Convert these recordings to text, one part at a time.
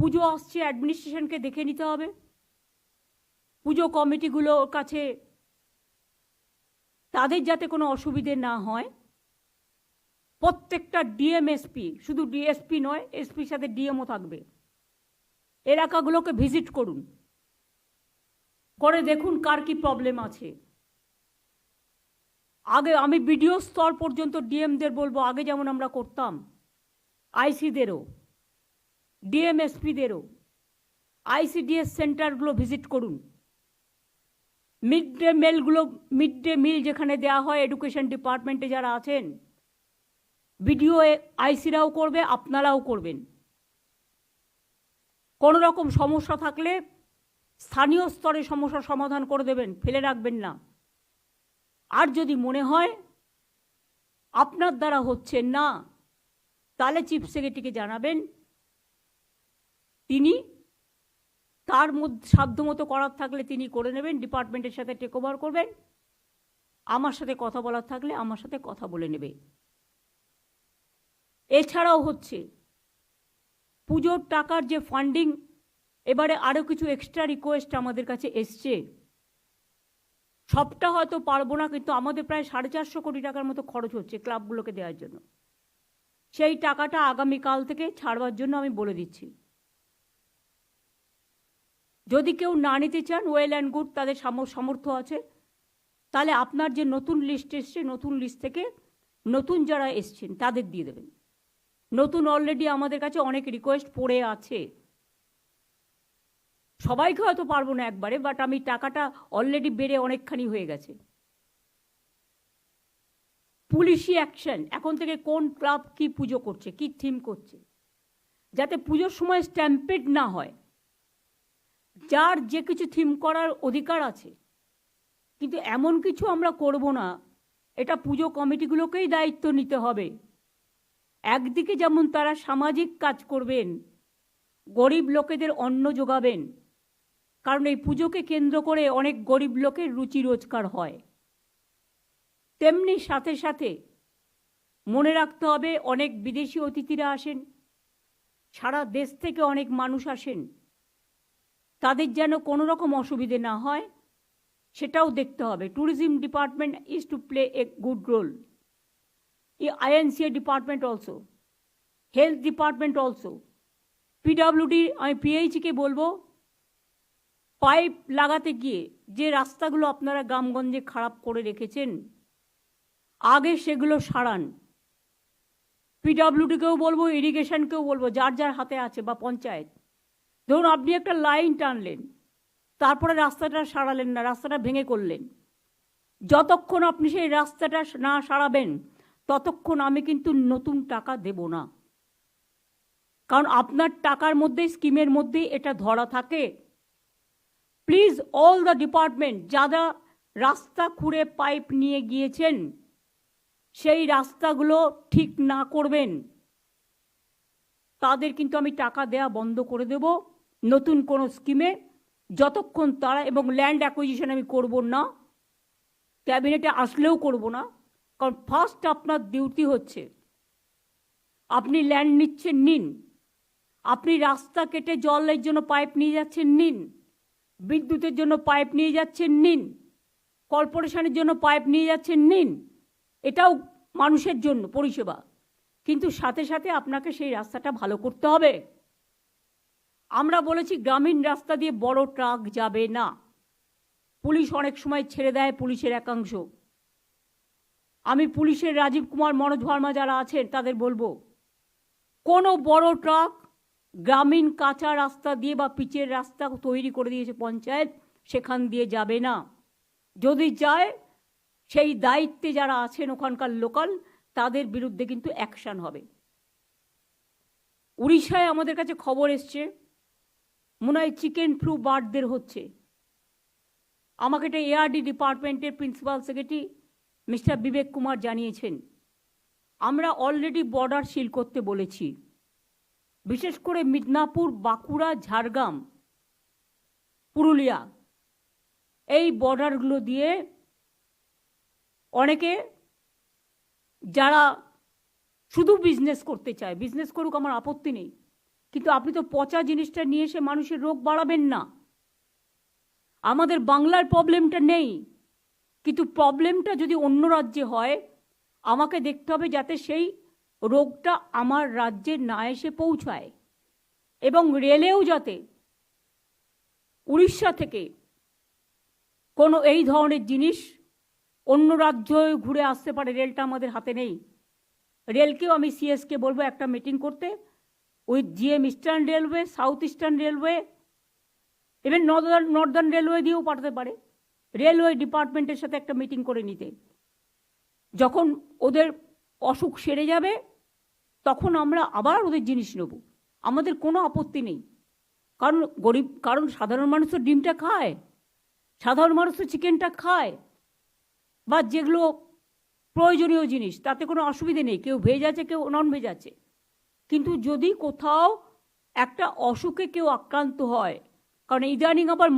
পুজো আসছে, অ্যাডমিনিস্ট্রেশনকে দেখে নিতে হবে। পুজো কমিটিগুলোর কাছে তাদের যাতে কোনো অসুবিধে না হয়, প্রত্যেকটা ডিএম এসপি, শুধু ডিএসপি নয়, এসপির সাথে ডিএমও থাকবে, এলাকাগুলোকে ভিজিট করুন, করে দেখুন কার কি প্রবলেম আছে। আগে আমি বিডিও স্তর পর্যন্ত ডিএমদের বলবো, আগে যেমন আমরা করতাম, আইসিদেরও, ডিএম এসপিদেরও আইসিডিএস সেন্টারগুলো ভিজিট করুন। মিড ডে মিল যেখানে দেওয়া হয়, এডুকেশন ডিপার্টমেন্টে যারা আছেন, বিডিও আইসিরাও করবে, আপনারাও করবেন। কোনো রকম সমস্যা থাকলে স্থানীয় স্তরে সমস্যার সমাধান করে দেবেন, ফেলে রাখবেন না। আর যদি মনে হয় আপনার দ্বারা হচ্ছে না, তাহলে চিফ সেক্রেটারিকে জানাবেন, তিনি তার মধ্যে সাধ্যমতো করার থাকলে তিনি করে নেবেন, ডিপার্টমেন্টের সাথে টেক ওভার করবেন। আমার সাথে কথা বলার থাকলে আমার সাথে কথা বলে নেবে। এছাড়াও হচ্ছে পুজোর টাকার যে ফান্ডিং, এবারে আরও কিছু এক্সট্রা রিকোয়েস্ট আমাদের কাছে এসছে। সবটা হয়তো পারবো না, কিন্তু আমাদের প্রায় 450 কোটি টাকার মতো খরচ হচ্ছে ক্লাবগুলোকে দেওয়ার জন্য। সেই টাকাটা আগামীকাল থেকে ছাড়বার জন্য আমি বলে দিচ্ছি। যদি কেউ না নিতে চান, ওয়েল অ্যান্ড গুড, তাদের সামর্থ্য আছে, তাহলে আপনার যে নতুন লিস্ট এসছে, নতুন লিস্ট থেকে নতুন যারা এসছেন তাদের দিয়ে দেবেন। নতুন অলরেডি আমাদের কাছে অনেক রিকোয়েস্ট পড়ে আছে, সবাইকে হয়তো পারবো না একবারে, বাট আমি টাকাটা অলরেডি বেড়ে অনেকখানি হয়ে গেছে। পুলিশি অ্যাকশন, এখন থেকে কোন ক্লাব কি পুজো করছে, কি থিম করছে, যাতে পুজোর সময় স্ট্যাম্পেড না হয়। যার যে কিছু থিম করার অধিকার আছে, কিন্তু এমন কিছু আমরা করব না, এটা পুজো কমিটিগুলোকেই দায়িত্ব নিতে হবে। একদিকে যেমন তারা সামাজিক কাজ করবেন, গরিব লোকেদের অন্ন যোগাবেন, কারণ এই পুজোকে কেন্দ্র করে অনেক গরিব লোকের রুচি রোজগার হয়, তেমনি সাথে সাথে মনে রাখতে হবে অনেক বিদেশি অতিথিরা আসেন, সারা দেশ থেকে অনেক মানুষ আসেন, তাদের যেন কোনো রকম অসুবিধে না হয় সেটাও দেখতে হবে। Tourism department is to play a good role, INCA department also, health department also, PWD, আমি পিএইচকে বলবো, পাইপ লাগাতে গিয়ে যে রাস্তাগুলো আপনারা গ্রামগঞ্জে খারাপ করে রেখেছেন, আগে সেগুলো সারান। পিডব্লিউডিকেও বলবো, ইরিগেশনকেও বলবো, যার যার হাতে আছে, বা পঞ্চায়েত। ধরুন আপনি একটা লাইন টানলেন, তারপরে রাস্তাটা সারালেন না, রাস্তাটা ভেঙে করলেন, যতক্ষণ আপনি সেই রাস্তাটা না সারাবেন ততক্ষণ আমি কিন্তু নতুন টাকা দেব না, কারণ আপনার টাকার মধ্যে, স্কিমের মধ্যেই এটা ধরা থাকে। প্লিজ অল দ্য ডিপার্টমেন্ট, যারা রাস্তা খুঁড়ে পাইপ নিয়ে গিয়েছেন, সেই রাস্তাগুলো ঠিক না করবেন, তাদের কিন্তু আমি টাকা দেয়া বন্ধ করে দেব নতুন কোনো স্কিমে, যতক্ষণ তারা, এবং ল্যান্ড অ্যাকুইজিশন আমি করব না, ক্যাবিনেটে আসলেও করব না, কারণ ফার্স্ট আপনার ডিউটি হচ্ছে, আপনি ল্যান্ড নিচ্ছেন নিন, আপনি রাস্তা কেটে জলের জন্য পাইপ নিয়ে যাচ্ছেন নিন, বিদ্যুতের জন্য পাইপ নিয়ে যাচ্ছেন নিন, কর্পোরেশনের জন্য পাইপ নিয়ে যাচ্ছেন নিন, এটাও মানুষের জন্য পরিষেবা, কিন্তু সাথে সাথে আপনাকে সেই রাস্তাটা ভালো করতে হবে। আমরা বলেছি গ্রামীণ রাস্তা দিয়ে বড় ট্রাক যাবে না, পুলিশ অনেক সময় ছেড়ে দেয়, পুলিশের একাংশ। আমি পুলিশের রাজীব কুমার, মনোজ ভার্মা যারা আছেন তাদের বলবো, কোনো বড় ট্রাক গ্রামীণ কাঁচা রাস্তা দিয়ে বা পিচের রাস্তা তৈরি করে দিয়েছে পঞ্চায়েত, সেখান দিয়ে যাবে না। যদি যায়, সেই দায়িত্বে যারা আছেন ওখানকার লোকাল, তাদের বিরুদ্ধে কিন্তু অ্যাকশন হবে। উড়িষ্যায় আমাদের কাছে খবর এসছে, মনে হয় চিকেন ফ্লু বার্ডদের হচ্ছে। আমাকে এটা ARD ডিপার্টমেন্টের প্রিন্সিপাল সেক্রেটারি মিস্টার বিবেক কুমার জানিয়েছেন। আমরা অলরেডি বর্ডার সিল করতে বলেছি, বিশেষ করে মিদনাপুর, বাঁকুড়া, ঝাড়গ্রাম, পুরুলিয়া, এই বর্ডারগুলো দিয়ে অনেকে যারা শুধু বিজনেস করতে চায়, বিজনেস করুক, আমার আপত্তি নেই, কিন্তু আপনি তো পচা জিনিসটা নিয়ে এসে মানুষের রোগ বাড়াবেন না। আমাদের বাংলার প্রবলেমটা নেই, কিন্তু প্রবলেমটা যদি অন্য রাজ্যে হয় আমাকে দেখতে হবে যাতে সেই রোগটা আমার রাজ্যে না এসে পৌঁছায়, এবং রেলেও যাতে উড়িষ্যা থেকে কোনো এই ধরনের জিনিস অন্য রাজ্য ঘুরে আসতে পারে। রেলটা আমাদের হাতে নেই। রেলকেও আমি সিএসকে বলবো একটা মিটিং করতে, with GM eastern railway, south eastern railway, even Northern railway দিয়েও পাঠাতে পারে, রেলওয়ে ডিপার্টমেন্টের সাথে একটা মিটিং করে নিতে। যখন ওদের অসুখ সেরে যাবে তখন আমরা আবার ওদের জিনিস নেব, আমাদের কোনো আপত্তি নেই। কারণ সাধারণ মানুষ তো ডিমটা খায়, সাধারণ মানুষ তো চিকেনটা খায়, বা যেগুলো প্রয়োজনীয় জিনিস, তাতে কোনো অসুবিধে নেই। কেউ ভেজ আছে, কেউ নন ভেজ আছে। কিন্তু যদি কোথাও একটা অসুখে কেউ আক্রান্ত হয়, কারণ ইদানিং আবার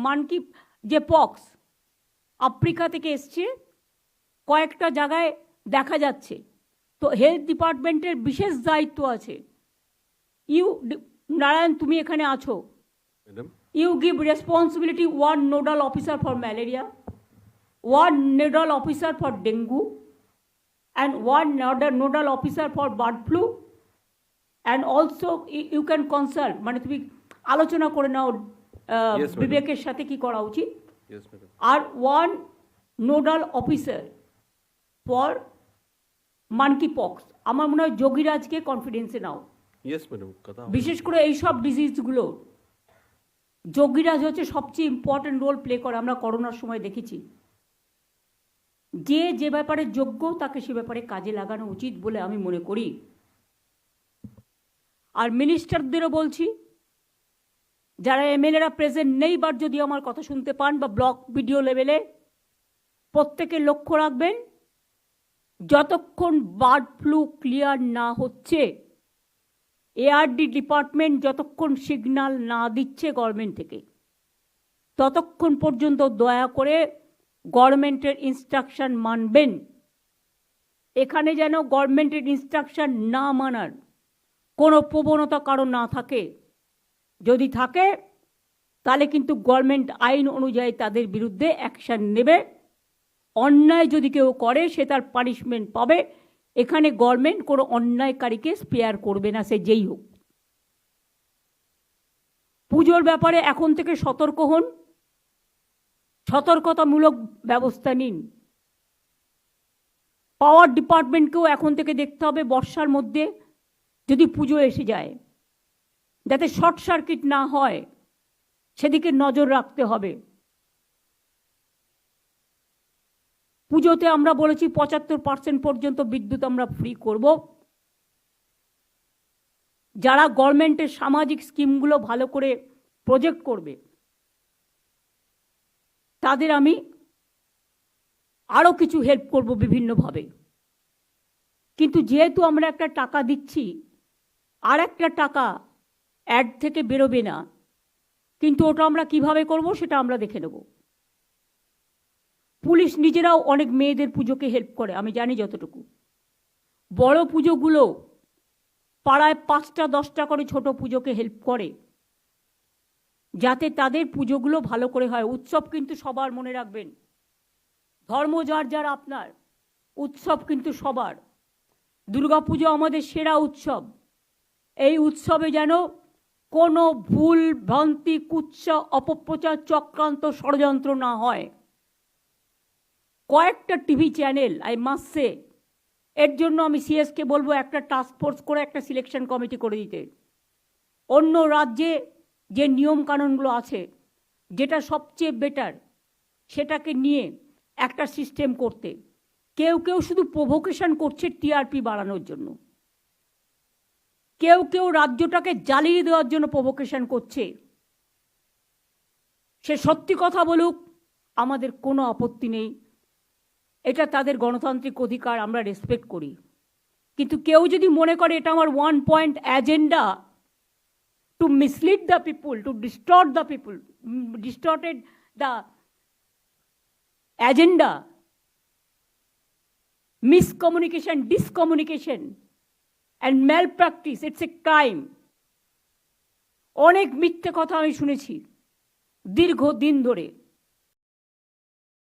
মানকি যে পক্স আফ্রিকা থেকে এসছে, কয়েকটা জায়গায় দেখা যাচ্ছে। তো হেলথ ডিপার্টমেন্টের বিশেষ দায়িত্ব আছে। নারায়ণ, তুমি এখানে আছো, you give responsibility one nodal officer for malaria, one nodal officer for dengue, and one nodal officer for bird flu, and also you can consult, মানে তুমি আলোচনা করে নাও বিবেকের সাথে কি করা উচিত, আর one nodal officer for monkeypox. আমার মনে হয় যোগীরাজকে কনফিডেন্সে নাও। বিশেষ করে এইসব ডিজিজগুলো যোগীরাজ হচ্ছে সবচেয়ে ইম্পর্টেন্ট রোল প্লে করে। আমরা করোনার সময় দেখেছি, যে ব্যাপারে যোগ্য তাকে সে ব্যাপারে কাজে লাগানো উচিত বলে আমি মনে করি। আর মিনিস্টারদেরও বলছি, যারা এমএলএরা প্রেজেন্ট নেই বাট যদি আমার কথা শুনতে পান, বা ব্লক ভিডিও লেভেলে, প্রত্যেকে লক্ষ্য রাখবেন, যতক্ষণ বার্ড ফ্লু ক্লিয়ার না হচ্ছে, এআরডি ডিপার্টমেন্ট যতক্ষণ সিগন্যাল না দিচ্ছে গভর্নমেন্ট থেকে, ততক্ষণ পর্যন্ত দয়া করে গভর্নমেন্টের ইনস্ট্রাকশন মানবেন। এখানে যেন গভর্নমেন্টের ইনস্ট্রাকশন না মানার কোনো প্রবণতা কারণ না থাকে। যদি থাকে তাহলে কিন্তু গভর্নমেন্ট আইন অনুযায়ী তাদের বিরুদ্ধে অ্যাকশন নেবে। অন্যায় যদি কেউ করে সে তার পানিশমেন্ট পাবে। এখানে গভর্নমেন্ট কোনো অন্যায়কারীকে স্পেয়ার করবে না, সে যেই হোক। পুজোর ব্যাপারে এখন থেকে সতর্ক হন, সতর্কতামূলক ব্যবস্থা নিন। পাওয়ার ডিপার্টমেন্টকেও এখন থেকে দেখতে হবে, বর্ষার মধ্যে যদি পুজো এসে যায় যাতে শর্ট সার্কিট না হয় সেদিকে নজর রাখতে হবে। পুজোতে আমরা বলেছি 75% পর্যন্ত বিদ্যুৎ আমরা ফ্রি করব। যারা গভর্নমেন্টের সামাজিক স্কিমগুলো ভালো করে প্রজেক্ট করবে তাদের আমি আরও কিছু হেল্প করব বিভিন্নভাবে। কিন্তু যেহেতু আমরা একটা টাকা দিচ্ছি, আর একটা টাকা অ্যাড থেকে বেরোবে না, কিন্তু ওটা আমরা কিভাবে করব সেটা আমরা দেখে নেব। পুলিশ নিজেরাও অনেক মেয়েদের পুজোকে হেল্প করে, আমি জানি যতটুকু। বড় পুজোগুলো পাড়ায় 5টা 10টা করে ছোট পুজোকে হেল্প করে, যাতে তাদের পুজোগুলো ভালো করে হয়। উৎসব কিন্তু সবার, মনে রাখবেন, ধর্ম যার যার আপনার, উৎসব কিন্তু সবার। দুর্গাপুজো আমাদের সেরা উৎসব। এই উৎসবে যেন কোনো ভুল ভ্রান্তি, কুৎসা, অপপ্রচার, চক্রান্ত, ষড়যন্ত্র না হয়। কয়েকটা TV channel, I must say, এর জন্য আমি সিএসকে বলবো একটা টাস্ক ফোর্স করে একটা সিলেকশন কমিটি করে দিতে। অন্য রাজ্যে যে নিয়ম কানুনগুলো আছে, যেটা সবচেয়ে বেটার সেটাকে নিয়ে একটা সিস্টেম করতে। কেউ কেউ শুধু প্রভোকেশন করছে টিআরপি বাড়ানোর জন্য, কেউ কেউ রাজ্যটাকে জ্বালিয়ে দেওয়ার জন্য প্রভোকেশন করছে। সে সত্যি কথা বলুক, আমাদের কোনো আপত্তি নেই, এটা তাদের গণতান্ত্রিক অধিকার, আমরা রেসপেক্ট করি। কিন্তু কেউ যদি মনে করে এটা আমার 1 point agenda to mislead the people, to distort the people, distorted the agenda, miscommunication, discommunication and malpractice, it's a crime. অনেক মিথ্যে কথা আমি শুনেছি দীর্ঘদিন ধরে।